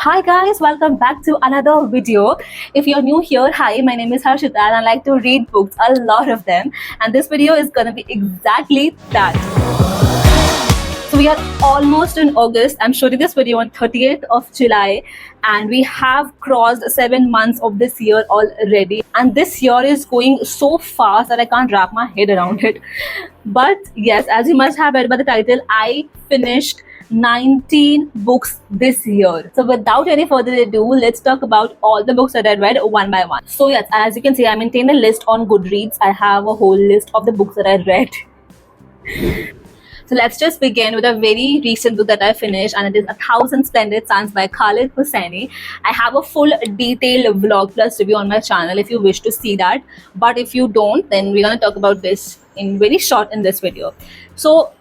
Hi guys, welcome back to another video. If you're new here, hi, my name is Harshita and I like to read books, a lot of them. And this video is gonna be exactly that. So we are almost in August. I'm shooting this video on 30th of July and we have crossed 7 months of this year already. And this year is going so fast that I can't wrap my head around it. But yes, as you must have read by the title, I finished 19 books this year. So without any further ado, let's talk about all the books that I read one by one. So yes, as you can see, I maintain a list on Goodreads. I have a whole list of the books that I read. So let's just begin with a very recent book that I finished, and it is 1,000 Splendid Suns by Khaled Hosseini. I have a full detailed vlog plus review on my channel if you wish to see that. But if you don't, then we're gonna talk about this in very short in this video. So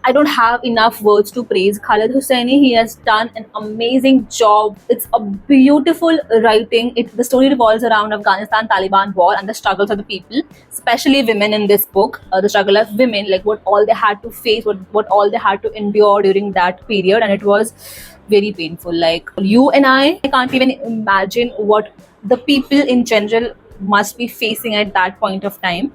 I don't have enough words to praise Khaled Hosseini. He has done an amazing job. It's a beautiful writing. The story revolves around Afghanistan-Taliban war and the struggles of the people, especially women in this book. The struggle of women, like what all they had to face, what all they had to endure during that period, and it was very painful. Like you and I can't even imagine what the people in general must be facing at that point of time.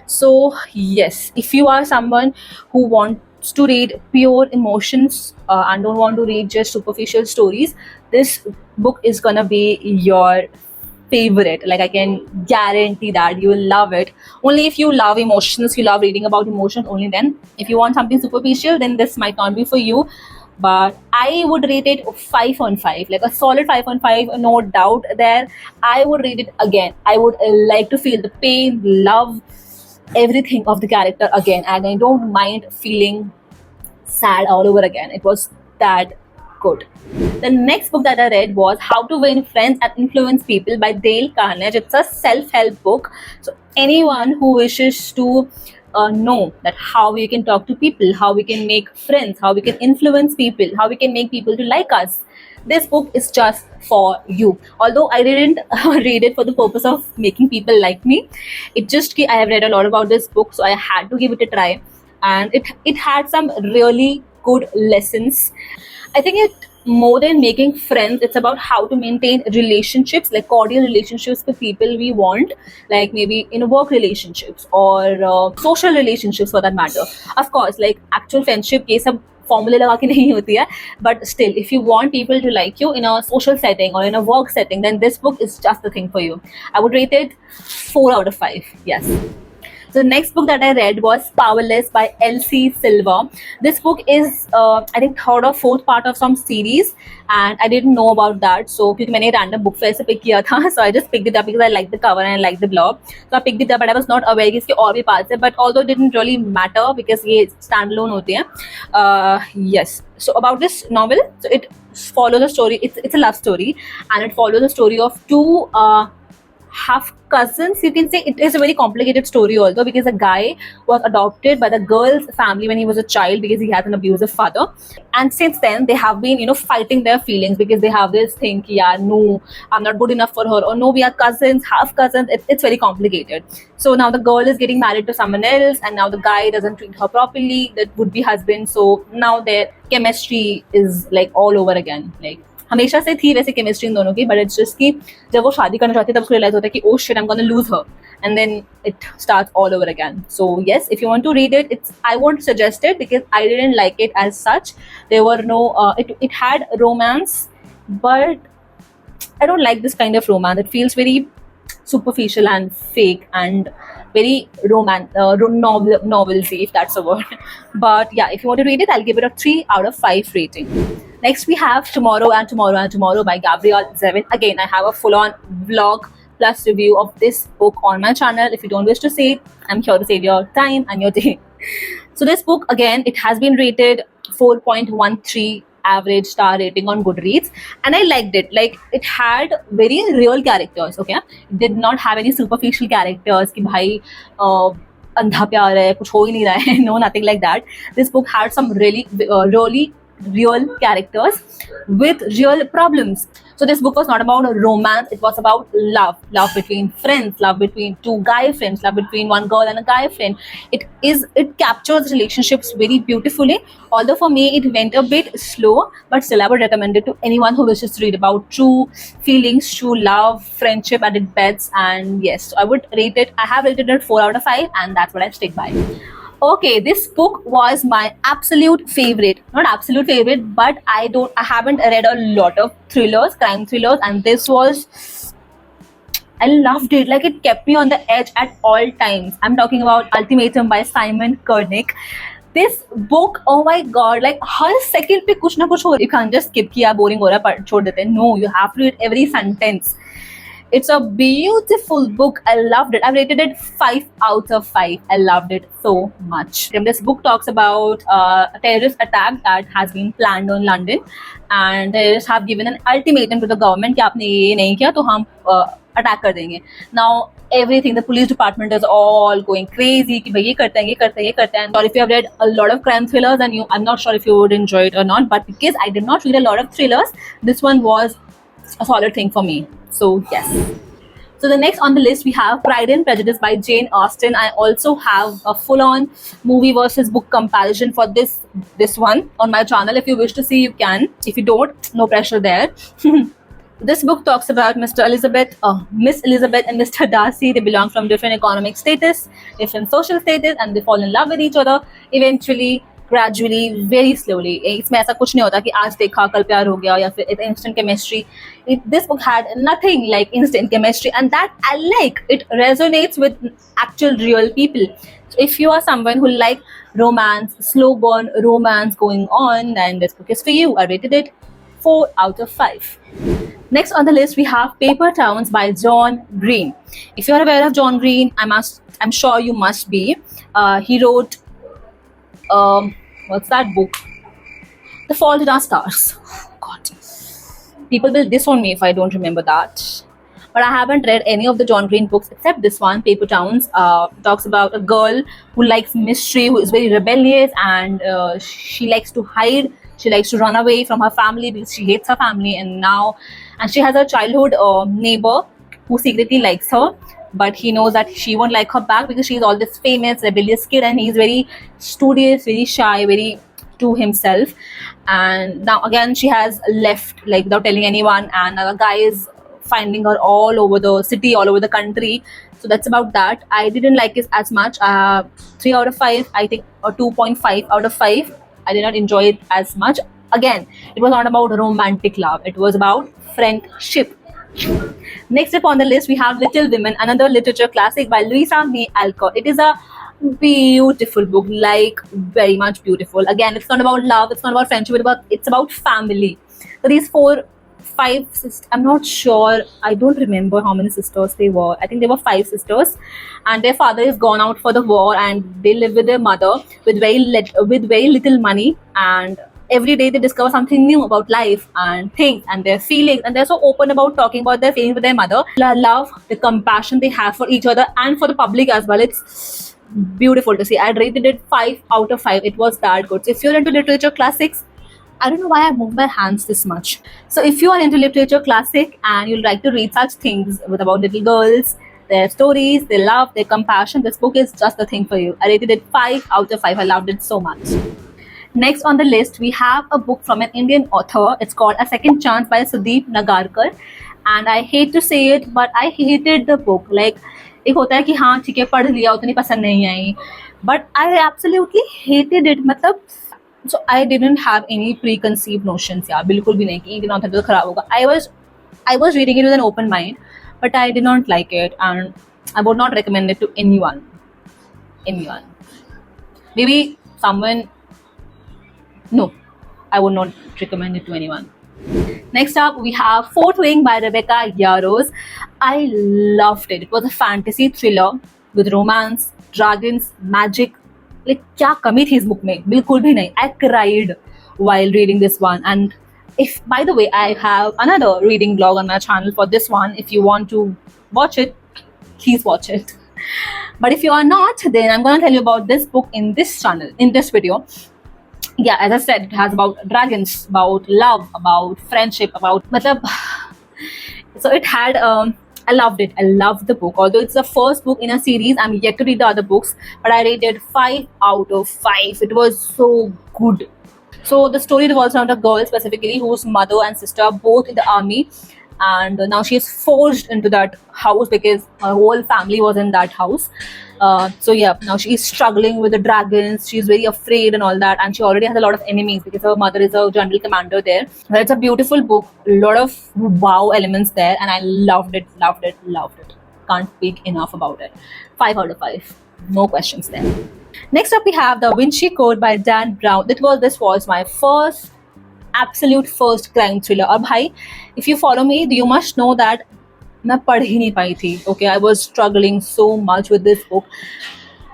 So yes, if you are someone who wants to read pure emotions and don't want to read just superficial stories, this book is gonna be your favorite. Like I can guarantee that you will love it. Only if you love emotions, you love reading about emotions, only then. If you want something superficial, then this might not be for you. But I would rate it 5 on 5, like a solid 5 on 5, no doubt there. I would read it again. I would like to feel the pain, love, everything of the character again, and I don't mind feeling sad all over again. It was that good. The next book that I read was How to Win Friends and Influence People by Dale Carnegie. It's a self-help book. So anyone who wishes to know that how we can talk to people, how we can make friends, how we can influence people, how we can make people to like us, this book is just for you. Although I didn't read it for the purpose of making people like me, I have read a lot about this book, so I had to give it a try, and it had some really good lessons. I think it more than making friends, it's about how to maintain relationships, like cordial relationships with people we want, like maybe in work relationships or social relationships for that matter. Of course, like actual friendship, ये सब formula लगा के नहीं होती है, but still, if you want people to like you in a social setting or in a work setting, then this book is just the thing for you. I would rate it 4 out of 5. Yes. So the next book that I read was Powerless by Elsie Silver. This book is, I think, third or fourth part of some series, and I didn't know about that. So because मैंने random book fair से pick किया था, so I just picked it up because I liked the cover and I liked the blog. So I picked it up, but I was not aware कि इसके और भी parts है. But although it didn't really matter because ये standalone होते हैं. Yes. So about this novel, so it follows a story. It's a love story, and it follows the story of two half cousins, you can say. It is a very complicated story also, because a guy was adopted by the girl's family when he was a child because he has an abusive father, and since then they have been fighting their feelings because they have this thing, yeah, no, I'm not good enough for her, or no, we are cousins, half cousins. It's very complicated. So now the girl is getting married to someone else, and now the guy doesn't treat her properly, that would be husband. So now their chemistry is like all over again. Like हमेशा से थी वैसे chemistry in दोनों की, but it's just कि जब वो शादी करना चाहती है तब उसको रियलाइज होता है कि oh shit, I am gonna lose her, and then it starts all over again. So yes, if you want to read it, I won't suggest it because I didn't like it as such. There were no it had romance, but I don't like this kind of romance. It feels very superficial and fake and very novelty, if that's a word. But yeah, if you want to read it, I'll give it a 3 out of 5 rating. Next we have Tomorrow and Tomorrow and Tomorrow by Gabrielle Zevin. Again, I have a full-on vlog plus review of this book on my channel. If you don't wish to see it, I'm here to save your time and your day. So this book, again, it has been rated 4.13 average star rating on Goodreads, and I liked it. Like, it had very real characters. Okay, it did not have any superficial characters कि भाई अंधा प्यार है, कुछ हो ही नहीं रहा है. No, nothing like that. This book had some really real characters with real problems. So this book was not about romance, it was about love. Love between friends, love between two guy friends, love between one girl and a guy friend. It captures relationships very beautifully. Although for me it went a bit slow, but still I would recommend it to anyone who wishes to read about true feelings, true love, friendship at its best. And yes, I would rate it. I have rated it 4 out of 5, and that's what I stick by. Okay, this book was my absolute favorite. Not absolute favorite, but I haven't read a lot of thrillers, crime thrillers, and this was, I loved it. Like, it kept me on the edge at all times. I'm talking about Ultimatum by Simon Koenig. This book, oh my god, like her second पे कुछ ना कुछ हो. You can't just skip किया boring हो रहा है छोड़ देते हैं. No, you have to read every sentence. It's a beautiful book. I loved it. I rated it 5 out of 5. I loved it so much. And this book talks about a terrorist attack that has been planned on London, and terrorists have given an ultimatum to the government कि आपने ये नहीं किया तो हम attack कर देंगे. Now everything, the police department is all going crazy कि भाई ये करते हैं, ये करते हैं, ये करते हैं. Or if you have read a lot of crime thrillers, and I'm not sure if you would enjoy it or not, but because I did not read a lot of thrillers, this one was a solid thing for me. So yes. So the next on the list we have Pride and Prejudice by Jane Austen. I also have a full-on movie versus book comparison for this one on my channel. If you wish to see, you can. If you don't, no pressure there. This book talks about Miss Elizabeth and Mr. Darcy. They belong from different economic status, different social status, and they fall in love with each other eventually, gradually, very slowly. इसमें ऐसा कुछ नहीं होता कि आज देखा कल प्यार हो गया या फिर instant chemistry. This book had nothing like instant chemistry, and that I like. It resonates with actual real people. So if you are someone who like romance, slow burn romance going on, then this book is for you. I rated it 4 out of 5. Next on the list we have Paper Towns by John Green. If you are aware of John Green, I'm sure you must be. He wrote what's that book? The Fault in Our Stars. Oh, God, people will disown me if I don't remember that. But I haven't read any of the John Green books except this one, Paper Towns. Talks about a girl who likes mystery, who is very rebellious, and she likes to hide. She likes to run away from her family because she hates her family, and she has a childhood neighbor who secretly likes her, but he knows that she won't like her back because she's all this famous, rebellious kid, and he's very studious, very shy, very to himself. And now again, she has left like without telling anyone, and a guy is finding her all over the city, all over the country. So that's about that. I didn't like it as much. 3 out of 5, I think, or 2.5 out of 5. I did not enjoy it as much. Again, it was not about romantic love. It was about friendship. Next up on the list, we have Little Women, another literature classic by Louisa May Alcott. It is a beautiful book, like very much beautiful. Again, it's not about love, it's not about friendship, it's about family. So these 5 sisters, I'm not sure, I don't remember how many sisters they were. I think they were 5 sisters, and their father is gone out for the war, and they live with their mother with very little money, and every day they discover something new about life and things and their feelings, and they're so open about talking about their feelings with their mother. The love, the compassion they have for each other and for the public as well. It's beautiful to see. I rated it 5 out of 5. It was that good. So if you're into literature classics, I don't know why I move my hands this much. So if you are into literature classic and you'd like to read such things about little girls, their stories, their love, their compassion, this book is just the thing for you. I rated it 5 out of 5. I loved it so much. Next on the list, we have a book from an Indian author. It's called A Second Chance by Sudeep Nagarkar. And I hate to say it, but I hated the book. Like, एक होता है कि हाँ ठीक है पढ़ लिया उतनी पसंद नहीं आई, but I absolutely hated it. मतलब so I didn't have any preconceived notions. यार बिल्कुल भी नहीं कि Indian author तो खराब होगा. I was reading it with an open mind, but I did not like it, and I would not recommend it to anyone. Maybe someone. No, I would not recommend it to anyone. Next up, we have Fourth Wing by Rebecca Yarros. I loved it. It was a fantasy thriller with romance, dragons, magic. Like, क्या कमी थी इस book में? बिल्कुल भी नहीं. I cried while reading this one. And if, by the way, I have another reading blog on my channel for this one. If you want to watch it, please watch it. But if you are not, then I'm going to tell you about this book in this channel, in this video. Yeah, as I said, it has about dragons, about love, about friendship, about matlab, so it had I loved it. I loved the book. Although it's the first book in a series, I'm yet to read the other books, but I rated 5 out of 5. It was so good. So the story revolves around a girl specifically whose mother and sister are both in the army, and now she is forced into that house because her whole family was in that house. So yeah, now she is struggling with the dragons. She's very afraid and all that, and she already has a lot of enemies because her mother is a general commander there. But it's a beautiful book, a lot of wow elements there, and I loved it, loved it, loved it. Can't speak enough about it. 5 out of 5, no questions there. Next up, we have The Vinci Code by Dan Brown. This was my first, absolute first crime thriller. और भाई, if you follow me, you must know that मैं पढ़ ही नहीं पाई थी. Okay, I was struggling so much with this book.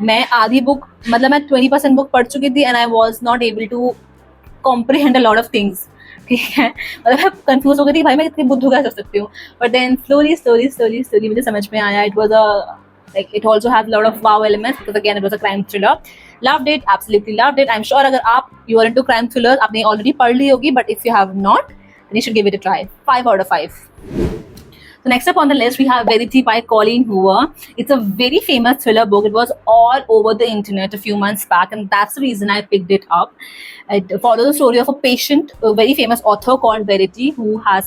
मैं आधी book, मतलब मैं 20% book पढ़ चुकी थी, and I was not able to comprehend a lot of things. ठीक है, मतलब मैं कंफ्यूज हो गई थी भाई मैं इतनी बुद्धू कैसे हो सकती हूँ. बट देन slowly मुझे समझ में आया. It was a like it also has a lot of wow elements because again it was a crime thriller. Loved it, absolutely loved it. I'm sure अगर आप you are into crime thrillers आपने already पढ़ ली होगी, but if you have not, then you should give it a try. 5 out of 5. So next up on the list, we have Verity by Colleen Hoover. It's a very famous thriller book. It was all over the internet a few months back, and that's the reason I picked it up. It follows the story of a patient, a very famous author called Verity, who had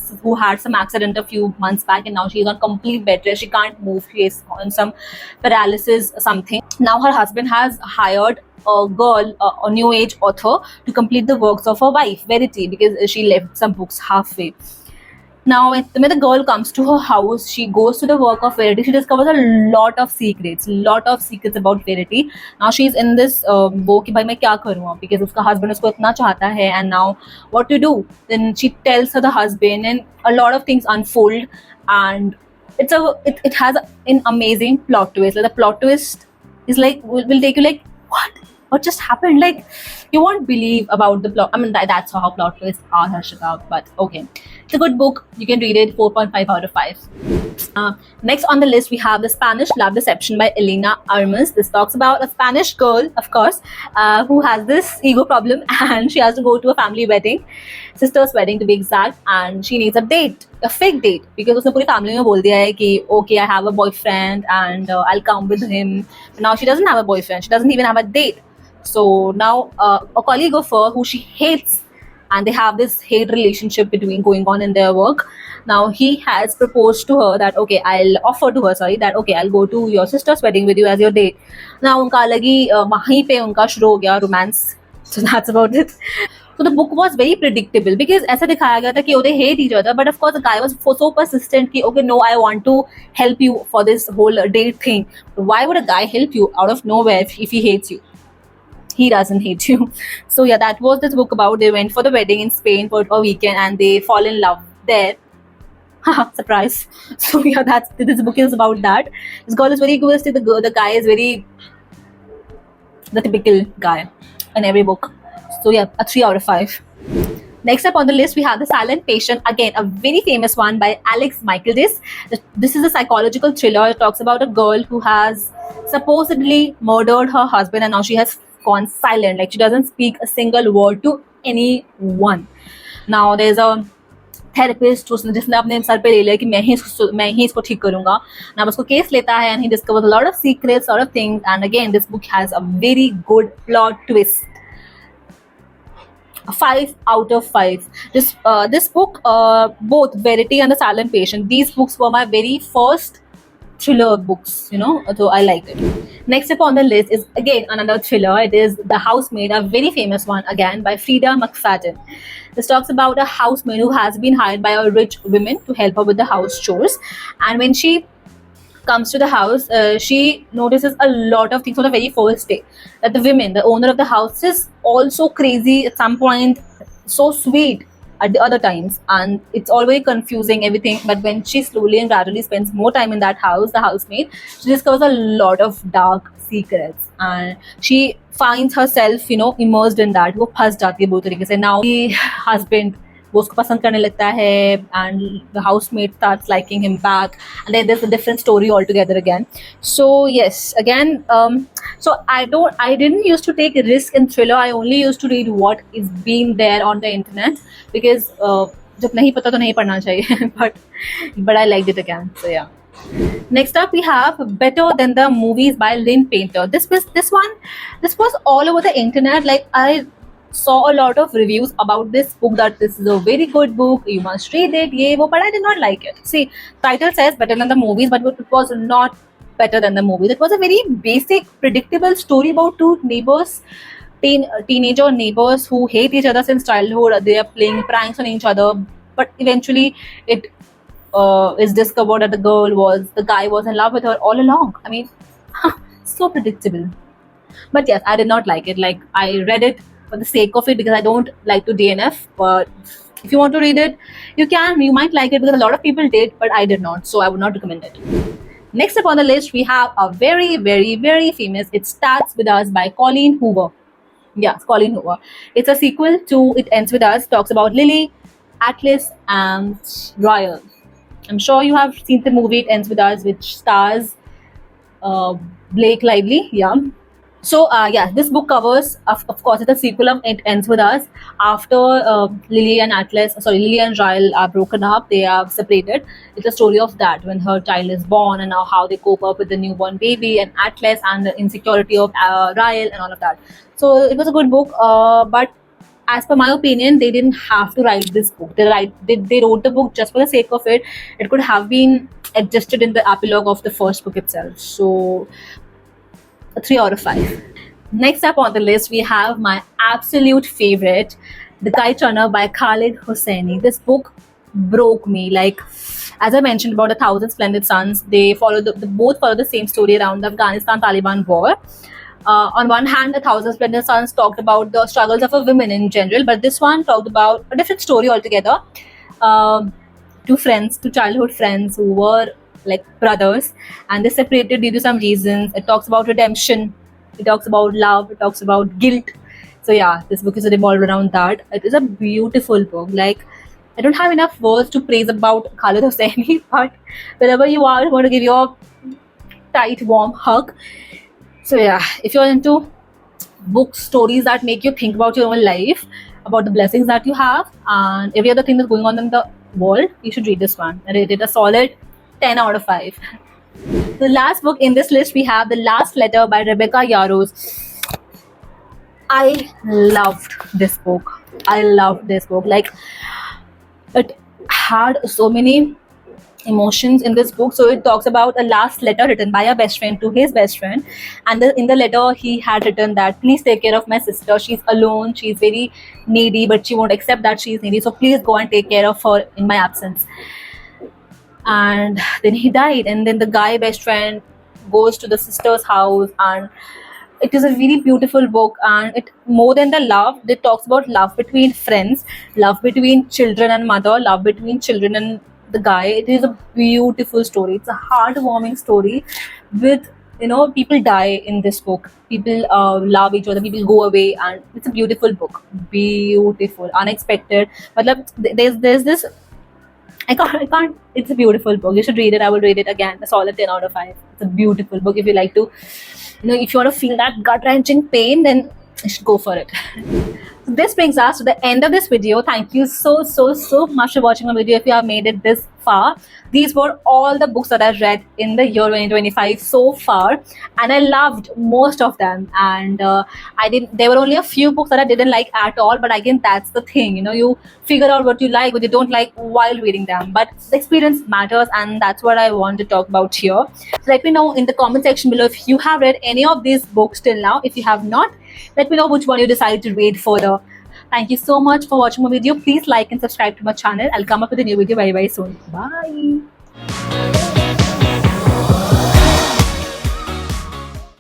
some accident a few months back, and now she is on complete bed rest. She can't move. She is on some paralysis or something. Now her husband has hired a girl, a new age author, to complete the works of her wife, Verity, because she left some books halfway. Now, when the girl comes to her house, she goes to the work of Verity. She discovers a lot of secrets about Verity. Now she's in this वो कि भाई मैं क्या करूँ अब, because उसका husband उसको इतना चाहता है, and now what to do? Then she tells her the husband, and a lot of things unfold, and it has an amazing plot twist. Like the plot twist is like will take you like what just happened? Like you won't believe about the plot. I mean that's how plot twists are, Harshita. But okay, it's a good book. You can read it. 4.5 out of 5. Next on the list, we have The Spanish Love Deception by Elena Armas. This talks about a Spanish girl, of course, who has this ego problem and she has to go to a family wedding, sister's wedding to be exact, and she needs a date, a fake date, because उसने पूरी family में बोल दिया है कि okay, I have a boyfriend and I'll come with him. But now she doesn't have a boyfriend. She doesn't even have a date. So now a colleague of her who she hates, and they have this hate relationship between going on in their work. Now he has proposed to her that okay, I'll offer to her, sorry, that okay, I'll go to your sister's wedding with you as your date. Now उनका अलग ही वहीं पे उनका शुरू हो गया romance. So that's about it. So the book was very predictable because ऐसा दिखाया गया था कि they hate each other, but of course the guy was so persistent कि okay, no, I want to help you for this whole date thing. Why would a guy help you out of nowhere if he hates you? He doesn't hate you. So yeah, that was this book about. They went for the wedding in Spain for a weekend and they fall in love there. Surprise. So yeah, this book is about that. This girl is very egoistic. The guy is very the typical guy in every book. So yeah, a 3 out of 5. Next up on the list, we have The Silent Patient, again a very famous one by Alex Michaelis. This is a psychological thriller. It talks about a girl who has supposedly murdered her husband and now she has gone silent. Like she doesn't speak a single word to anyone. Now there's a therapist जिसने अपने sir पे ले लिया कि मैं ही इसको ठीक करूंगा. Now उसको केस लेता है and he discovers a lot of secrets, lot of things, and again this book has a very good plot twist. 5 out of 5. This book, both Verity and The Silent Patient, these books were my very first thriller books, so I liked it. Next up on the list is again another thriller. It is The Housemaid, a very famous one again by Frida McFadden. This talks about a housemaid who has been hired by a rich woman to help her with the house chores, and when she comes to the house, she notices a lot of things on the very first day. That the owner of the house, is also crazy at some point, so sweet at the other times, and it's all very confusing everything. But when she slowly and gradually spends more time in that house, the housemaid, she discovers a lot of dark secrets, and she finds herself, immersed in that. वो फंस जाती है बहुत तरीके से. Now the husband वो उसको पसंद करने लगता है, and the housemate starts liking him back, and then there's a different story altogether again. So yes, again, so I didn't used to take a risk in thriller. I only used to read what is being there on the internet, because जब नहीं पता तो नहीं पढ़ना चाहिए. but I liked it again. So yeah. Next up, we have Better Than the Movies by Lynn Painter. This was all over the internet. Like, I saw a lot of reviews about this book, that this is a very good book, you must read it, ye wo, but I did not like it. See, title says Better Than the Movies, but it was not better than the movies. It was a very basic, predictable story about two neighbors, teenager neighbors who hate each other since childhood. They are playing pranks on each other, but eventually it is discovered that the guy was in love with her all along. I mean, so predictable. But yes, I did not like it. Like, I read it for the sake of it, because I don't like to DNF. But if you want to read it, you can. You might like it, because a lot of people did, but I did not. So I would not recommend it. Next up on the list, we have a very, very, very famous It Starts With Us by Colleen Hoover. Yes, Colleen Hoover. It's a sequel to It Ends With Us. Talks about Lily, Atlas, and Royal. I'm sure you have seen the movie It Ends With Us, which stars Blake Lively. Yeah. So yeah, this book covers, of course, it's a sequel of It Ends With Us. After Lily and Royal are broken up, they are separated. It's a story of that, when her child is born, and now how they cope up with the newborn baby and Atlas, and the insecurity of Royal and all of that. So it was a good book, but as per my opinion, they didn't have to write this book. They wrote the book just for the sake of it. It could have been adjusted in the epilogue of the first book itself. So a 3 out of 5. Next up on the list, we have my absolute favorite, The Kite Runner by Khalid Hosseini. This book broke me. Like, as I mentioned about the Thousand Splendid Suns, they both follow the same story around the Afghanistan-Taliban war. On one hand, the Thousand Splendid Suns talked about the struggles of a women in general, but this one talked about a different story altogether. Two childhood friends who were like brothers, and they separated due to some reasons. It talks about redemption, it talks about love, it talks about guilt. So yeah, this book is revolved around that. It is a beautiful book. Like, I don't have enough words to praise about Khalid Hosseini, but wherever you are, I want to give you a tight, warm hug. So yeah, if you're into book stories that make you think about your own life, about the blessings that you have, and every other thing that's going on in the world, you should read this one. I rated a solid 10 out of 5. The last book in this list, we have The Last Letter by Rebecca Yarros. I loved this book. Like, it had so many emotions in this book. So it talks about a last letter written by a best friend to his best friend, and in the letter he had written that, please take care of my sister, she's alone, she's very needy, but she won't accept that she's needy, so please go and take care of her in my absence. And then he died, and then the guy best friend goes to the sister's house, and it is a really beautiful book. And it, more than the love, it talks about love between friends, love between children and mother, love between children and the guy. It is a beautiful story. It's a heartwarming story with, people die in this book. People love each other, people go away, and it's a beautiful book. Beautiful, unexpected. But there's this, I can't, it's a beautiful book. You should read it. I will read it again. A solid 10 out of 5. It's a beautiful book. If you like to, if you want to feel that gut-wrenching pain, then you should go for it. So this brings us to the end of this video. Thank you so much for watching my video. If you have made it this far, these were all the books that I read in the year 2025 so far, and I loved most of them. And there were only a few books that I didn't like at all, but again, that's the thing, you figure out what you like, what you don't like while reading them. But the experience matters, and that's what I want to talk about here. So let me know in the comment section below if you have read any of these books till now. If you have not, let me know which one you decided to read further. Thank you so much for watching my video. Please like and subscribe to my channel. I'll come up with a new video very soon. Bye.